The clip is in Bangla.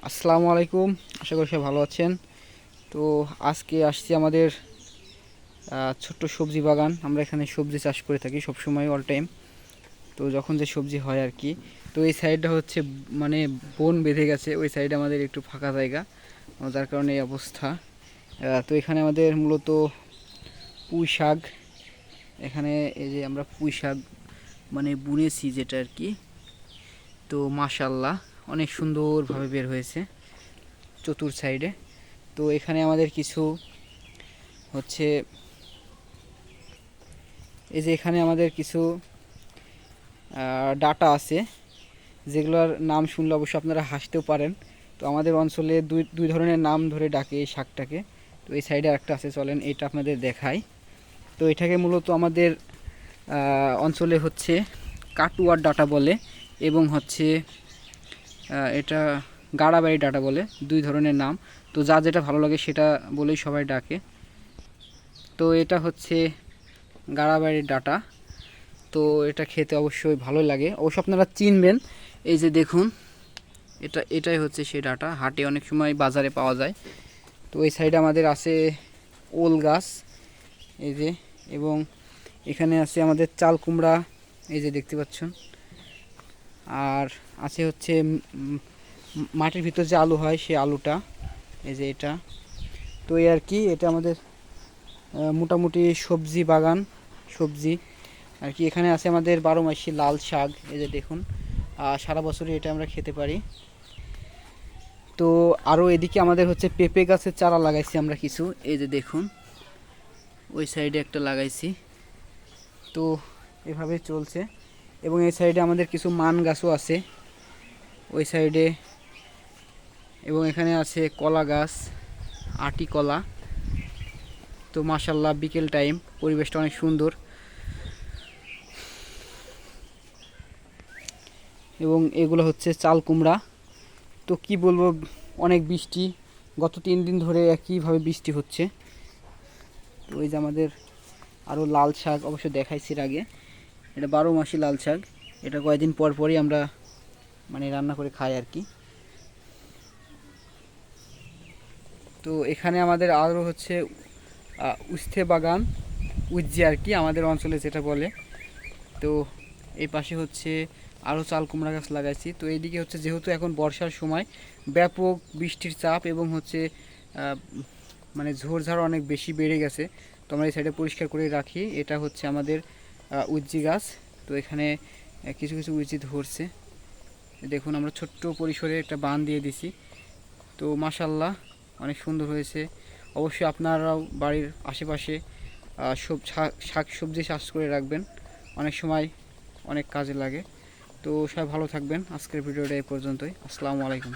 আসসালামু আলাইকুম। আশা করি সবাই ভালো আছেন। তো আজকে আসছি আমাদের ছোট্ট সবজি বাগান। আমরা এখানে সবজি চাষ করে থাকি সবসময়, অল টাইম। তো যখন যে সবজি হয় আর কি। তো এই সাইডটা হচ্ছে মানে বন বেঁধে গেছে, ওই সাইডে আমাদের একটু ফাঁকা জায়গা, যার কারণে এই অবস্থা। তো এখানে আমাদের মূলত পুঁই শাক, এখানে এই যে আমরা পুঁই শাক মানে বুনেছি যেটা আর কি। তো মাশাল্লাহ অনেক সুন্দরভাবে বের হয়েছে চতুর সাইডে। তো এখানে আমাদের কিছু হচ্ছে, এই যে এখানে আমাদের কিছু ডাটা আছে, যেগুলোর নাম শুনলে অবশ্য আপনারা হাসতেও পারেন। তো আমাদের অঞ্চলে দুই দুই ধরনের নাম ধরে ডাকে এই শাকটাকে। তো এই সাইডে একটা আছে, চলেন এটা আপনাদের দেখাই। তো এটাকে মূলত আমাদের অঞ্চলে হচ্ছে কাটুয়ার ডাটা বলে, এবং হচ্ছে এটা গাড়াবাড়ি ডাটা বলে, দুই ধরনের নাম। তো যা যেটা ভালো লাগে সেটা বলেই সবাই ডাকে। তো এটা হচ্ছে গাড়াবাড়ির ডাটা। তো এটা খেতে অবশ্যই ভালো লাগে, অবশ্য আপনারা চিনবেন। এই যে দেখুন, এটাই হচ্ছে সেই ডাটা, হাটে অনেক সময় বাজারে পাওয়া যায়। তো এই সাইডে আমাদের আছে ওল গাছ, এই যে, এবং এখানে আছে আমাদের চাল কুমড়া, এই যে দেখতে পাচ্ছেন। আর আছে হচ্ছে মাটির ভিতর যে আলু হয় সেই আলুটা, এই যে এটা। তো এই আর কি, এটা আমাদের মোটামুটি সবজি বাগান, সবজি আর কি। এখানে আছে আমাদের 12 মাসি লাল শাক, এই যে দেখুন, সারা বছরই এটা আমরা খেতে পারি। তো আরও এদিকে আমাদের হচ্ছে পেঁপে গাছের চারা লাগাইছি আমরা কিছু, এই যে দেখুন ওই সাইডে একটা লাগাইছি। তো এভাবে চলছে। এবং এই সাইডে আমাদের কিছু মান গাছও আছে ওই সাইডে, এবং এখানে আছে কলা গাছ, আটি কলা। তো মাশাল্লাহ বিকেল টাইম, পরিবেশটা অনেক সুন্দর। এবং এগুলো হচ্ছে চাল কুমড়া। তো কি বলবো, অনেক বৃষ্টি, গত 3 দিন ধরে একইভাবে বৃষ্টি হচ্ছে। তো ওই যে আমাদের আরও লাল শাক অবশ্য দেখাইছি এর আগে, এটা 12 মাসি লাল শাক। এটা কয়েকদিন পর পরই আমরা মানে রান্না করে খাই আর কি। তো এখানে আমাদের আরও হচ্ছে উস্তে বাগান, উজ্জি আর কি আমাদের অঞ্চলে যেটা বলে। তো এই পাশে হচ্ছে আরও চাল কুমড়া গাছ লাগাইছি। তো এইদিকে হচ্ছে যেহেতু এখন বর্ষার সময়, ব্যাপক বৃষ্টির চাপ এবং হচ্ছে মানে ঝোড়ঝাড় অনেক বেশি বেড়ে গেছে। তো আমরা এই সাইডে পরিষ্কার করে রাখি। এটা হচ্ছে আমাদের উজ্জি গাছ। তো এখানে কিছু কিছু উজ্জি ধরছে, দেখুন আমরা ছোট্ট পরিসরে একটা বাঁধ দিয়ে দিছি। তো মাশাল্লাহ অনেক সুন্দর হয়েছে। অবশ্যই আপনারাও বাড়ির আশেপাশে সব শাক সবজি চাষ করে রাখবেন, অনেক সময় অনেক কাজে লাগে। তো সবাই ভালো থাকবেন। আজকের ভিডিওটা এই পর্যন্তই। আসসালামু আলাইকুম।